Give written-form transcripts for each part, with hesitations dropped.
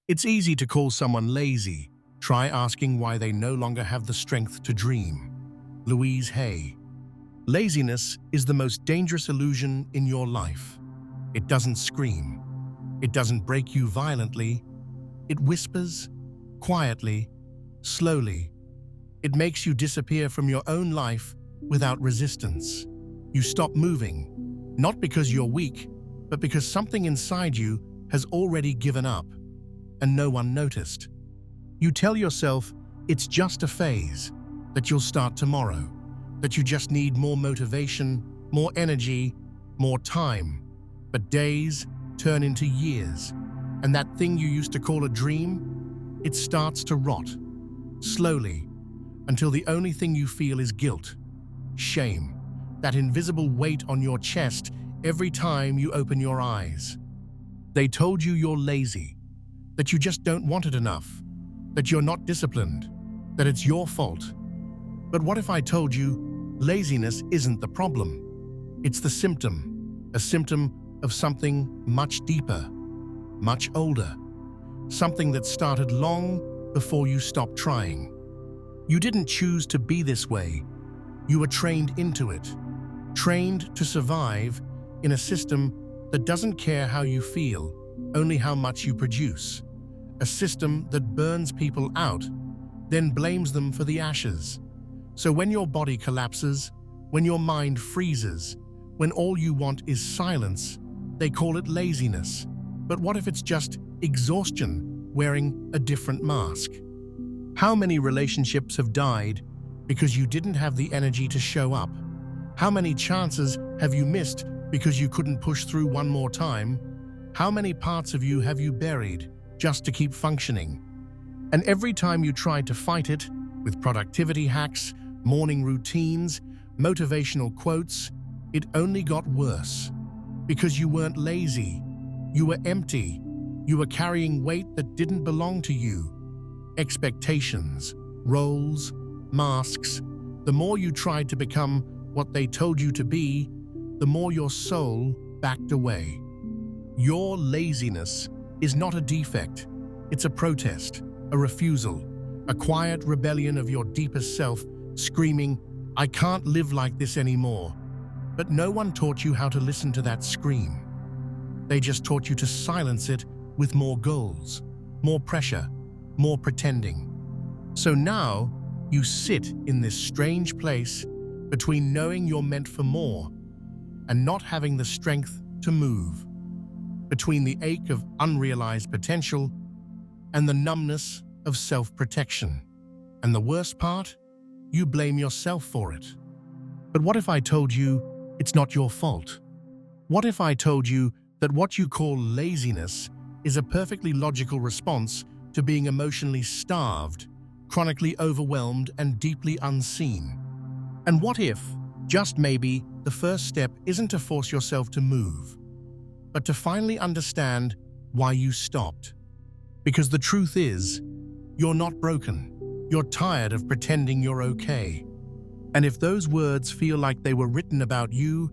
It's easy to call someone lazy. Try asking why they no longer have the strength to dream. Louise Hay. Laziness is the most dangerous illusion in your life. It doesn't scream. It doesn't break you violently. It whispers, quietly, slowly. It makes you disappear from your own life without resistance. You stop moving, not because you're weak, but because something inside you has already given up, and no one noticed. You tell yourself it's just a phase, that you'll start tomorrow, that you just need more motivation, more energy, more time. But days turn into years, and that thing you used to call a dream, it starts to rot, slowly, until the only thing you feel is guilt, shame, that invisible weight on your chest every time you open your eyes. They told you you're lazy, that you just don't want it enough, that you're not disciplined, that it's your fault. But what if I told you laziness isn't the problem? It's the symptom, a symptom of something much deeper, much older, something that started long before you stopped trying. You didn't choose to be this way. You were trained into it, trained to survive in a system that doesn't care how you feel, only how much you produce. A system that burns people out, then blames them for the ashes. So when your body collapses, when your mind freezes, when all you want is silence, they call it laziness. But what if it's just exhaustion wearing a different mask? How many relationships have died because you didn't have the energy to show up? How many chances have you missed because you couldn't push through one more time? How many parts of you have you buried just to keep functioning? And every time you tried to fight it with productivity hacks, morning routines, motivational quotes, it only got worse. Because you weren't lazy, you were empty, you were carrying weight that didn't belong to you. Expectations, roles, masks. The more you tried to become what they told you to be, the more your soul backed away. Your laziness is not a defect. It's a protest, a refusal, a quiet rebellion of your deepest self, screaming, "I can't live like this anymore." But no one taught you how to listen to that scream. They just taught you to silence it with more goals, more pressure, more pretending. So now you sit in this strange place between knowing you're meant for more and not having the strength to move, between the ache of unrealized potential and the numbness of self-protection. And the worst part? You blame yourself for it. But what if I told you it's not your fault? What if I told you that what you call laziness is a perfectly logical response to being emotionally starved, chronically overwhelmed, and deeply unseen? And what if, just maybe, the first step isn't to force yourself to move, but to finally understand why you stopped? Because the truth is, you're not broken. You're tired of pretending you're okay. And if those words feel like they were written about you,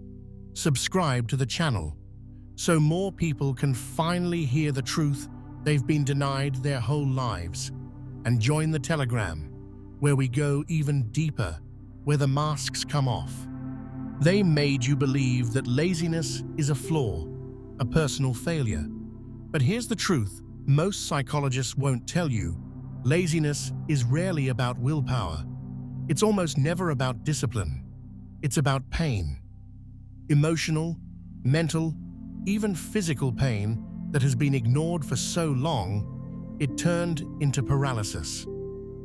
subscribe to the channel so more people can finally hear the truth they've been denied their whole lives. And join the Telegram, where we go even deeper, where the masks come off. They made you believe that laziness is a flaw, a personal failure. But here's the truth most psychologists won't tell you. Laziness is rarely about willpower. It's almost never about discipline. It's about pain. Emotional, mental, even physical pain that has been ignored for so long, it turned into paralysis.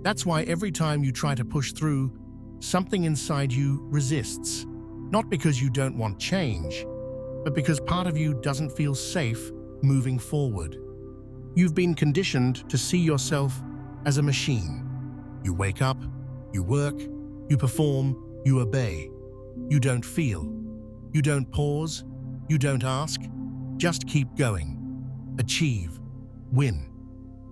That's why every time you try to push through, something inside you resists. Not because you don't want change, but because part of you doesn't feel safe moving forward. You've been conditioned to see yourself as a machine. You wake up, you work, you perform, you obey. You don't feel. You don't pause. You don't ask. Just keep going. Achieve. Win.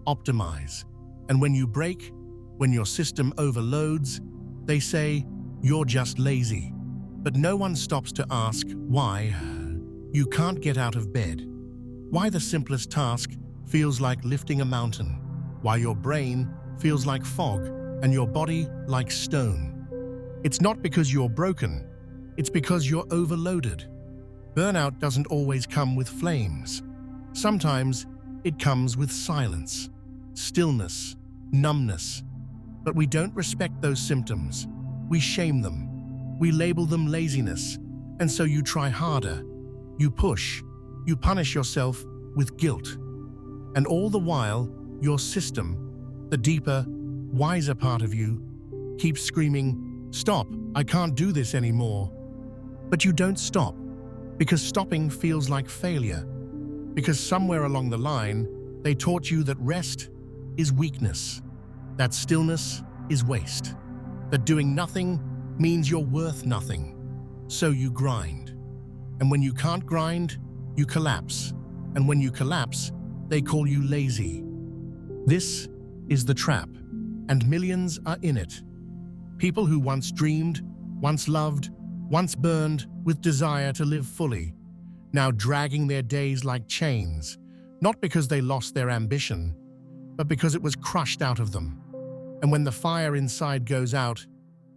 Optimize. And when you break, when your system overloads, they say, you're just lazy. But no one stops to ask why. You can't get out of bed. Why the simplest task feels like lifting a mountain, while your brain feels like fog and your body like stone. It's not because you're broken, it's because you're overloaded. Burnout doesn't always come with flames. Sometimes it comes with silence, stillness, numbness. But we don't respect those symptoms. We shame them. We label them laziness. And so you try harder. You push. You punish yourself with guilt. And all the while, your system, the deeper, wiser part of you, keeps screaming, "Stop, I can't do this anymore." But you don't stop, because stopping feels like failure. Because somewhere along the line, they taught you that rest is weakness, that stillness is waste, that doing nothing means you're worth nothing. So you grind. And when you can't grind, you collapse. And when you collapse, they call you lazy. This is the trap, and millions are in it. People who once dreamed, once loved, once burned with desire to live fully, now dragging their days like chains, not because they lost their ambition, but because it was crushed out of them. And when the fire inside goes out,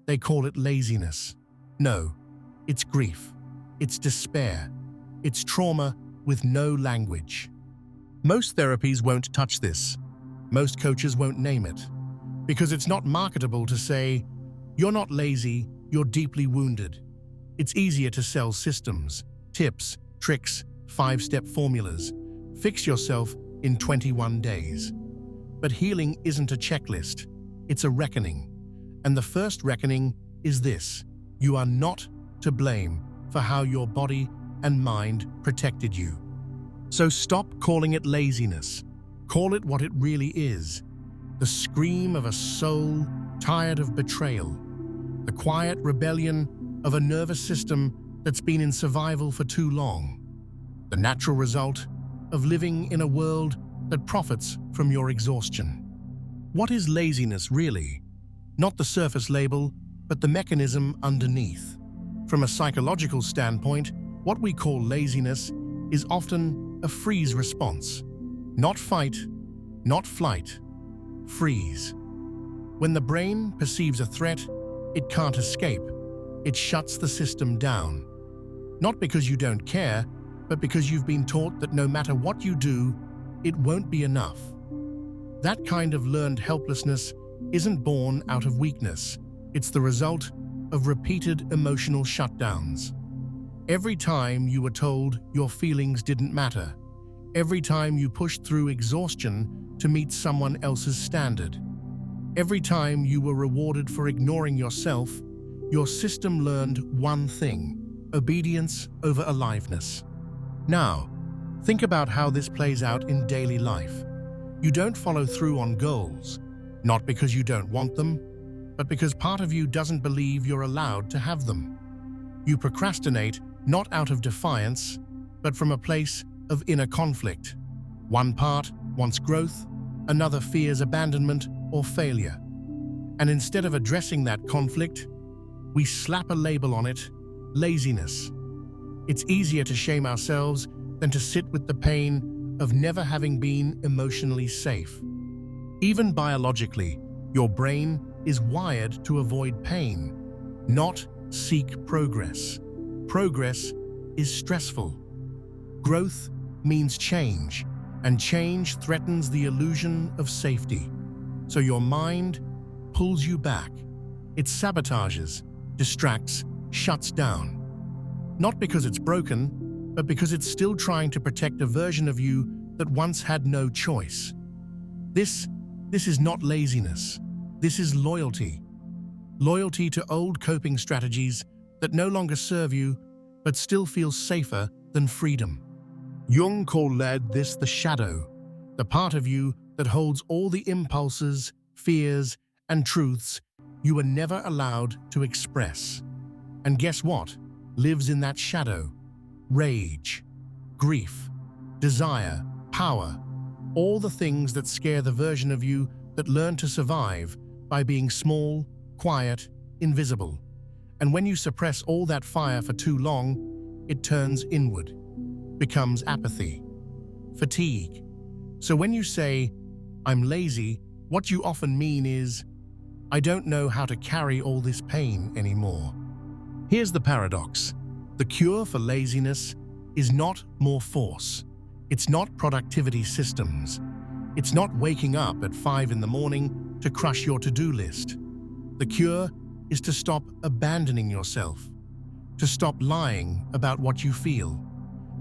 they call it laziness. No, it's grief, it's despair, it's trauma with no language. Most therapies won't touch this. Most coaches won't name it, because it's not marketable to say, "You're not lazy, you're deeply wounded." It's easier to sell systems, tips, tricks, 5-step formulas. Fix yourself in 21 days. But healing isn't a checklist, it's a reckoning. And the first reckoning is this: you are not to blame for how your body and mind protected you. So stop calling it laziness. Call it what it really is: the scream of a soul tired of betrayal, the quiet rebellion of a nervous system that's been in survival for too long, the natural result of living in a world that profits from your exhaustion. What is laziness really? Not the surface label, but the mechanism underneath. From a psychological standpoint, what we call laziness is often a freeze response. Not fight, not flight. Freeze. When the brain perceives a threat, it can't escape. It shuts the system down. Not because you don't care, but because you've been taught that no matter what you do, it won't be enough. That kind of learned helplessness isn't born out of weakness. It's the result of repeated emotional shutdowns. Every time you were told your feelings didn't matter, every time you pushed through exhaustion to meet someone else's standard, every time you were rewarded for ignoring yourself, your system learned one thing: obedience over aliveness. Now, think about how this plays out in daily life. You don't follow through on goals, not because you don't want them, but because part of you doesn't believe you're allowed to have them. You procrastinate not out of defiance, but from a place of inner conflict. One part wants growth, another fears abandonment or failure. And instead of addressing that conflict, we slap a label on it: laziness. It's easier to shame ourselves than to sit with the pain of never having been emotionally safe. Even biologically, your brain is wired to avoid pain, not seek progress. Progress is stressful. Growth means change, and change threatens the illusion of safety. So your mind pulls you back. It sabotages, distracts, shuts down. Not because it's broken, but because it's still trying to protect a version of you that once had no choice. This is not laziness. This is loyalty. Loyalty to old coping strategies that no longer serve you, but still feel safer than freedom. Jung called this the shadow, the part of you that holds all the impulses, fears, and truths you were never allowed to express. And guess what lives in that shadow? Rage, grief, desire, power, all the things that scare the version of you that learned to survive by being small, quiet, invisible. And when you suppress all that fire for too long, it turns inward, becomes apathy, fatigue, So when you say, "I'm lazy," what you often mean is, "I don't know how to carry all this pain anymore." Here's the paradox. The cure for laziness is not more force. It's not productivity systems. It's not waking up at 5 in the morning to crush your to-do list. The cure is to stop abandoning yourself, to stop lying about what you feel,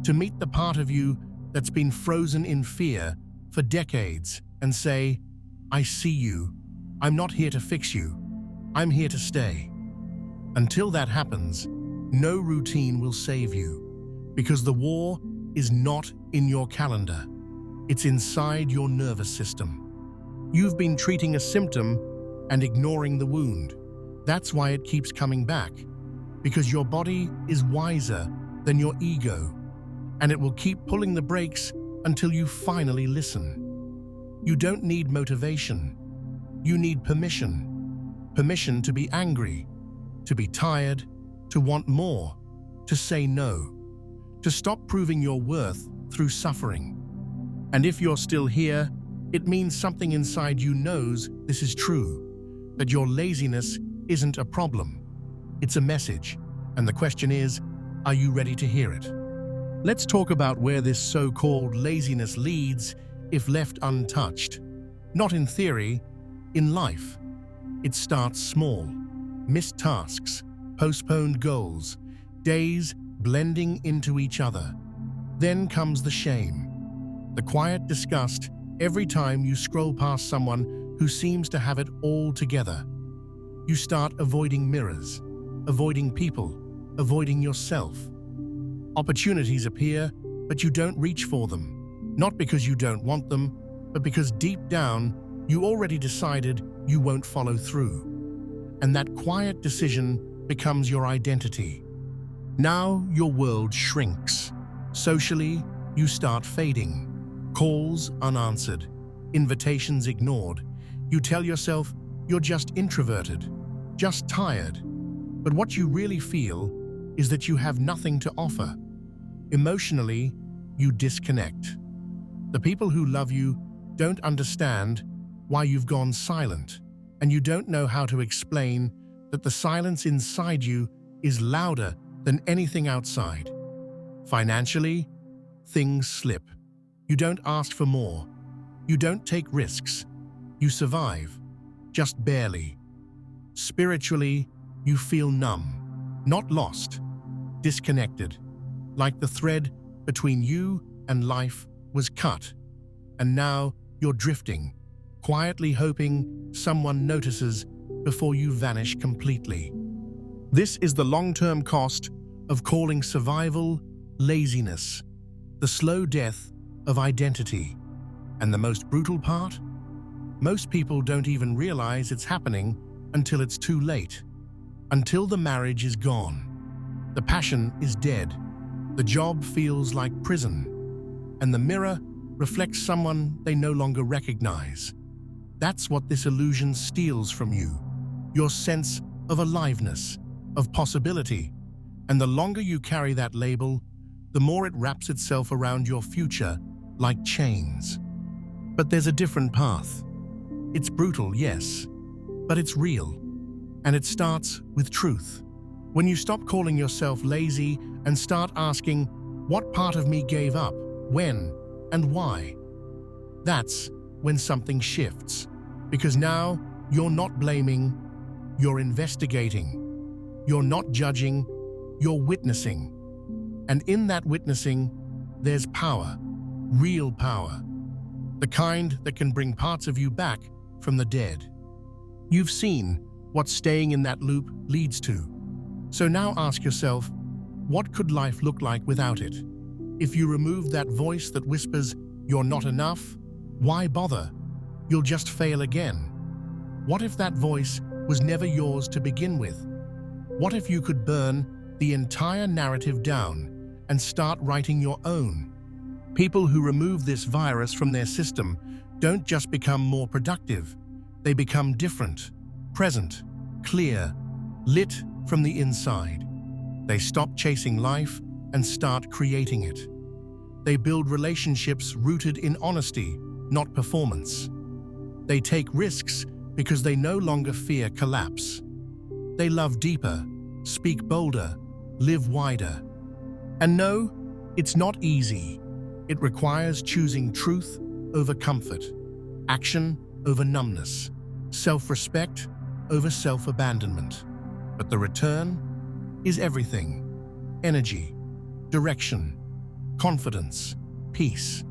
to meet the part of you that's been frozen in fear for decades and say, "I see you. I'm not here to fix you. I'm here to stay." Until that happens, no routine will save you, because the war is not in your calendar. It's inside your nervous system. You've been treating a symptom and ignoring the wound. That's why it keeps coming back, because your body is wiser than your ego, and it will keep pulling the brakes until you finally listen. You don't need motivation. You need permission. Permission to be angry, to be tired, to want more, to say no, to stop proving your worth through suffering. And if you're still here, it means something inside you knows this is true, that your laziness isn't a problem. It's a message, and the question is, are you ready to hear it? Let's talk about where this so-called laziness leads if left untouched. Not in theory, in life. It starts small. Missed tasks, postponed goals, days blending into each other. Then comes the shame. The quiet disgust every time you scroll past someone who seems to have it all together. You start avoiding mirrors, avoiding people, avoiding yourself. Opportunities appear, but you don't reach for them. Not because you don't want them, but because deep down, you already decided you won't follow through. And that quiet decision becomes your identity. Now your world shrinks. Socially, you start fading. Calls unanswered, invitations ignored. You tell yourself you're just introverted, just tired. But what you really feel is that you have nothing to offer. Emotionally, you disconnect. The people who love you don't understand why you've gone silent, and you don't know how to explain that the silence inside you is louder than anything outside. Financially, things slip. You don't ask for more. You don't take risks. You survive, just barely. Spiritually, you feel numb, not lost, disconnected, like the thread between you and life was cut, and now you're drifting, quietly hoping someone notices before you vanish completely. This is the long-term cost of calling survival laziness, the slow death of identity. And the most brutal part? Most people don't even realize it's happening until it's too late, until the marriage is gone, the passion is dead, the job feels like prison, and the mirror reflects someone they no longer recognize. That's what this illusion steals from you, your sense of aliveness, of possibility. And the longer you carry that label, the more it wraps itself around your future like chains. But there's a different path. It's brutal, yes, but it's real. And it starts with truth. When you stop calling yourself lazy and start asking, what part of me gave up, when, and why? That's when something shifts. Because now you're not blaming, you're investigating. You're not judging, you're witnessing. And in that witnessing, there's power, real power. The kind that can bring parts of you back from the dead. You've seen what staying in that loop leads to. So now ask yourself, what could life look like without it? If you remove that voice that whispers, you're not enough, why bother? You'll just fail again. What if that voice was never yours to begin with? What if you could burn the entire narrative down and start writing your own? People who remove this virus from their system don't just become more productive, they become different, present, clear, lit from the inside. They stop chasing life and start creating it. They build relationships rooted in honesty, not performance. They take risks because they no longer fear collapse. They love deeper, speak bolder, live wider. And no, it's not easy. It requires choosing truth over comfort, action over numbness, self-respect over self-abandonment. But the return is everything: energy, direction, confidence, peace.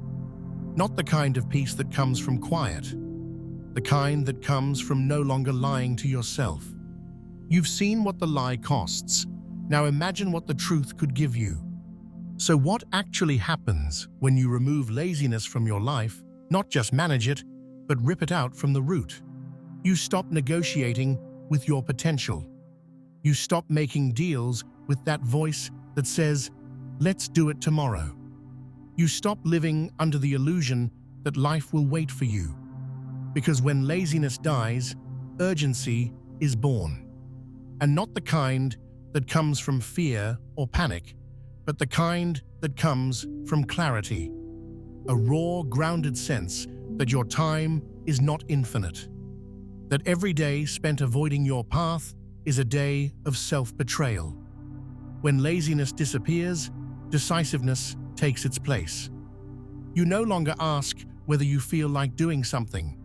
Not the kind of peace that comes from quiet, the kind that comes from no longer lying to yourself. You've seen what the lie costs. Now imagine what the truth could give you. So what actually happens when you remove laziness from your life, not just manage it, but rip it out from the root? You stop negotiating with your potential. You stop making deals with that voice that says, "Let's do it tomorrow." You stop living under the illusion that life will wait for you. Because when laziness dies, urgency is born. And not the kind that comes from fear or panic, but the kind that comes from clarity. A raw, grounded sense that your time is not infinite. That every day spent avoiding your path is a day of self-betrayal. When laziness disappears, decisiveness takes its place. You no longer ask whether you feel like doing something.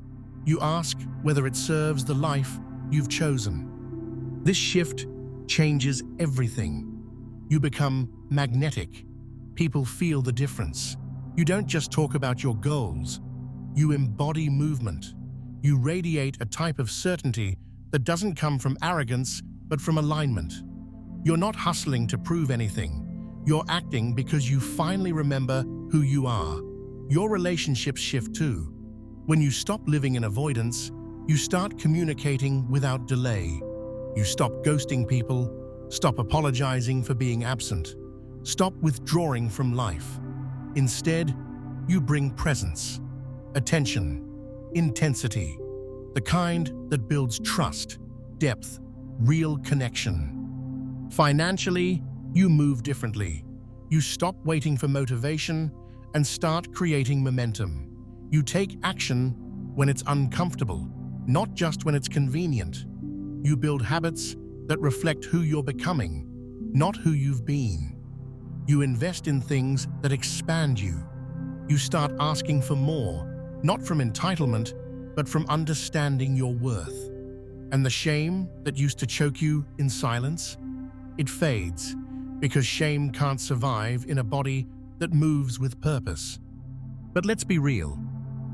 You ask whether it serves the life you've chosen. This shift changes everything. You become magnetic. People feel the difference. You don't just talk about your goals. You embody movement. You radiate a type of certainty that doesn't come from arrogance, but from alignment. You're not hustling to prove anything. You're acting because you finally remember who you are. Your relationships shift too. When you stop living in avoidance, you start communicating without delay. You stop ghosting people, stop apologizing for being absent, stop withdrawing from life. Instead, you bring presence, attention, intensity, the kind that builds trust, depth, real connection. Financially, you move differently. You stop waiting for motivation and start creating momentum. You take action when it's uncomfortable, not just when it's convenient. You build habits that reflect who you're becoming, not who you've been. You invest in things that expand you. You start asking for more, not from entitlement, but from understanding your worth. And the shame that used to choke you in silence, it fades, because shame can't survive in a body that moves with purpose. But let's be real.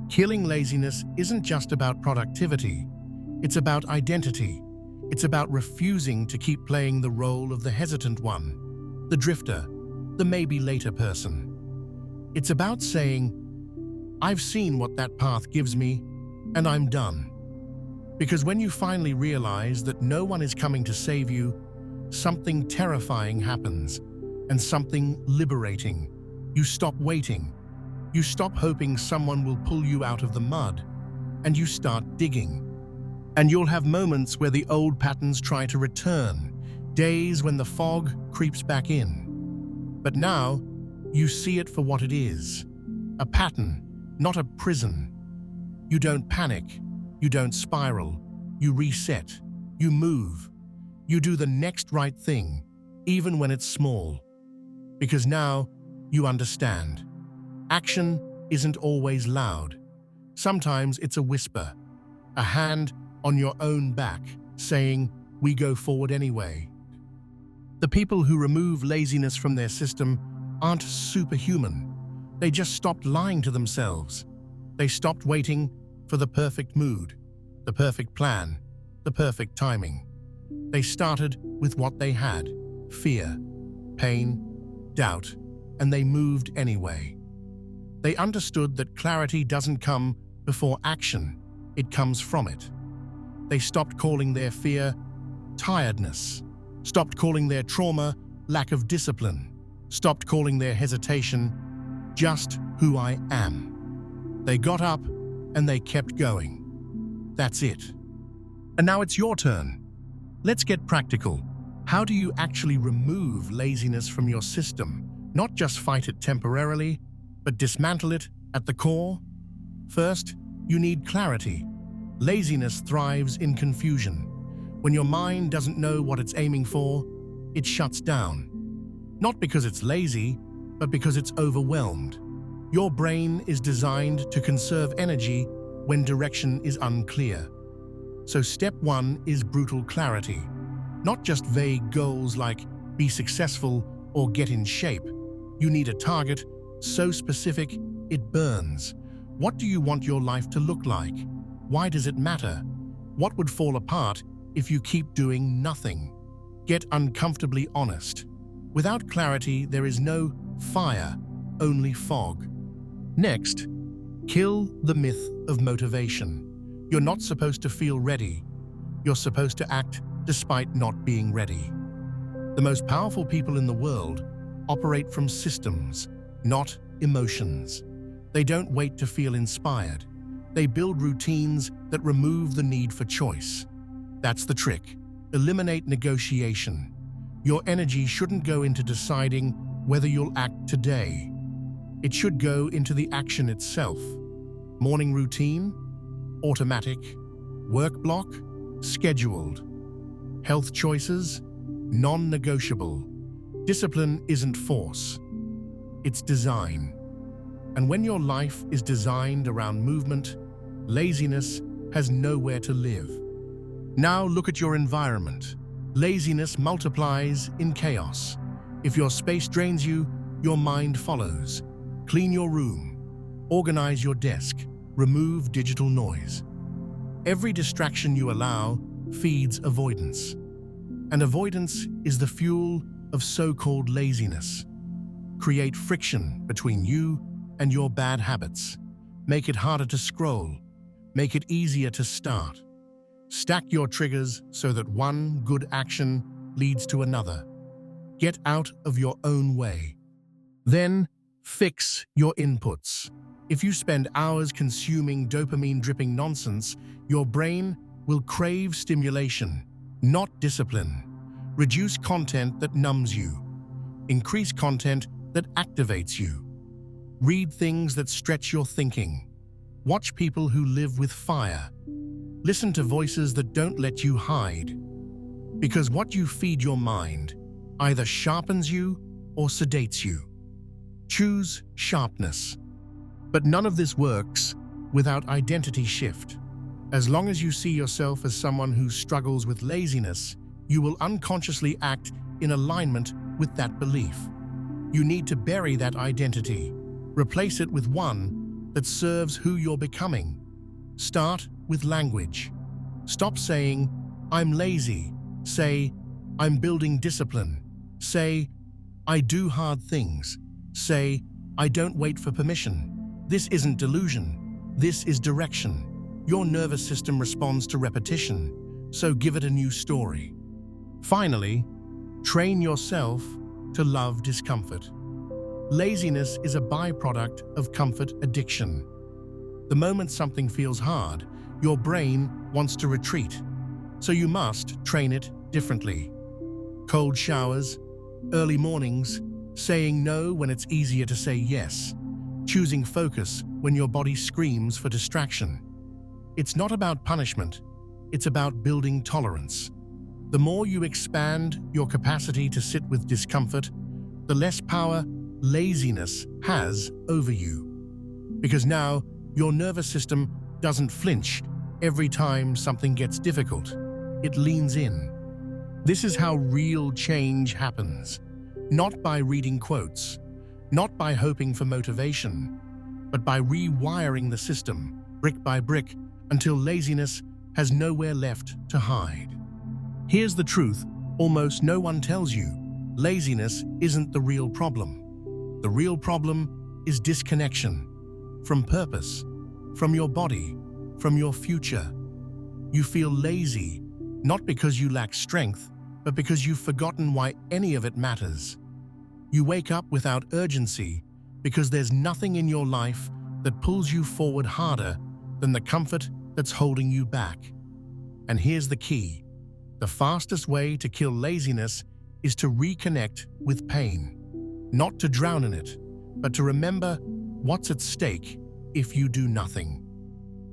Killing laziness isn't just about productivity. It's about identity. It's about refusing to keep playing the role of the hesitant one, the drifter, the maybe later person. It's about saying, "I've seen what that path gives me, and I'm done." Because when you finally realize that no one is coming to save you, something terrifying happens, and something liberating. You stop waiting. You stop hoping someone will pull you out of the mud, and you start digging. And you'll have moments where the old patterns try to return, days when the fog creeps back in. But now, you see it for what it is, a pattern, not a prison. You don't panic, you don't spiral, you reset, you move, you do the next right thing, even when it's small. Because now, you understand. Action isn't always loud. Sometimes it's a whisper, a hand on your own back, saying, "We go forward anyway." The people who remove laziness from their system aren't superhuman. They just stopped lying to themselves. They stopped waiting for the perfect mood, the perfect plan, the perfect timing. They started with what they had: fear, pain, doubt, and they moved anyway. They understood that clarity doesn't come before action, it comes from it. They stopped calling their fear tiredness, stopped calling their trauma lack of discipline, stopped calling their hesitation just who I am. They got up and they kept going. That's it. And now it's your turn. Let's get practical. How do you actually remove laziness from your system? Not just fight it temporarily, but dismantle it at the core? First, you need clarity. Laziness thrives in confusion. When your mind doesn't know what it's aiming for, it shuts down. Not because it's lazy, but because it's overwhelmed. Your brain is designed to conserve energy when direction is unclear. So step one is brutal clarity. Not just vague goals like be successful or get in shape. You need a target so specific it burns. What do you want your life to look like? Why does it matter? What would fall apart if you keep doing nothing? Get uncomfortably honest. Without clarity, there is no fire, only fog. Next, kill the myth of motivation. You're not supposed to feel ready. You're supposed to act despite not being ready. The most powerful people in the world operate from systems, not emotions. They don't wait to feel inspired. They build routines that remove the need for choice. That's the trick. Eliminate negotiation. Your energy shouldn't go into deciding whether you'll act today. It should go into the action itself. Morning routine, automatic. Work block, scheduled. Health choices, non-negotiable. Discipline isn't force. It's design. And when your life is designed around movement, laziness has nowhere to live. Now look at your environment. Laziness multiplies in chaos. If your space drains you, your mind follows. Clean your room. Organize your desk. Remove digital noise. Every distraction you allow feeds avoidance. And avoidance is the fuel of so-called laziness. Create friction between you and your bad habits. Make it harder to scroll. Make it easier to start. Stack your triggers so that one good action leads to another. Get out of your own way. Then, fix your inputs. If you spend hours consuming dopamine-dripping nonsense, your brain will crave stimulation, not discipline. Reduce content that numbs you. Increase content that activates you. Read things that stretch your thinking. Watch people who live with fire. Listen to voices that don't let you hide. Because what you feed your mind either sharpens you or sedates you. Choose sharpness. But none of this works without identity shift. As long as you see yourself as someone who struggles with laziness, you will unconsciously act in alignment with that belief. You need to bury that identity. Replace it with one that serves who you're becoming. Start with language. Stop saying, "I'm lazy." Say, "I'm building discipline." Say, "I do hard things." Say, "I don't wait for permission." This isn't delusion. This is direction. Your nervous system responds to repetition, so give it a new story. Finally, train yourself to love discomfort. Laziness is a byproduct of comfort addiction. The moment something feels hard, your brain wants to retreat, so you must train it differently. Cold showers, early mornings, saying no when it's easier to say yes, choosing focus when your body screams for distraction. It's not about punishment, it's about building tolerance. The more you expand your capacity to sit with discomfort, the less power laziness has over you. Because now, your nervous system doesn't flinch every time something gets difficult. It leans in. This is how real change happens. Not by reading quotes, not by hoping for motivation, but by rewiring the system, brick by brick, until laziness has nowhere left to hide. Here's the truth almost no one tells you. Laziness isn't the real problem. The real problem is disconnection from purpose, from your body, from your future. You feel lazy, not because you lack strength, but because you've forgotten why any of it matters. You wake up without urgency because there's nothing in your life that pulls you forward harder than the comfort that's holding you back. And here's the key. The fastest way to kill laziness is to reconnect with pain. Not to drown in it, but to remember what's at stake if you do nothing.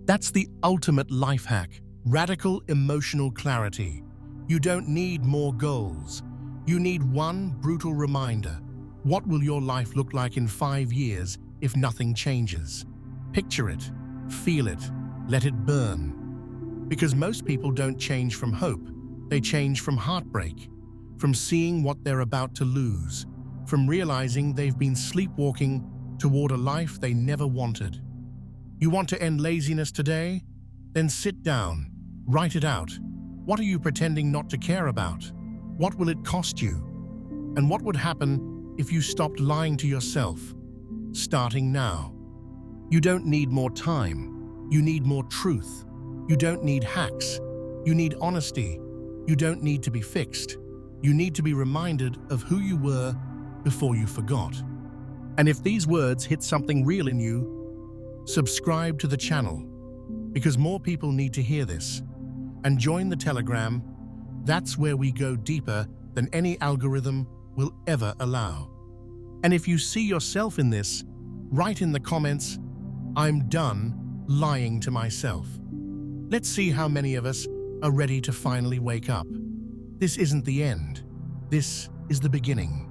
That's the ultimate life hack, radical emotional clarity. You don't need more goals. You need one brutal reminder. What will your life look like in 5 years if nothing changes? Picture it, feel it, let it burn. Because most people don't change from hope. They change from heartbreak, from seeing what they're about to lose, from realizing they've been sleepwalking toward a life they never wanted. You want to end laziness today? Then sit down, write it out. What are you pretending not to care about? What will it cost you? And what would happen if you stopped lying to yourself? Starting now. You don't need more time. You need more truth. You don't need hacks. You need honesty. You don't need to be fixed. You need to be reminded of who you were before you forgot. And if these words hit something real in you, subscribe to the channel, because more people need to hear this. And join the Telegram. That's where we go deeper than any algorithm will ever allow. And if you see yourself in this, write in the comments, "I'm done lying to myself." Let's see how many of us are ready to finally wake up. This isn't the end. This is the beginning.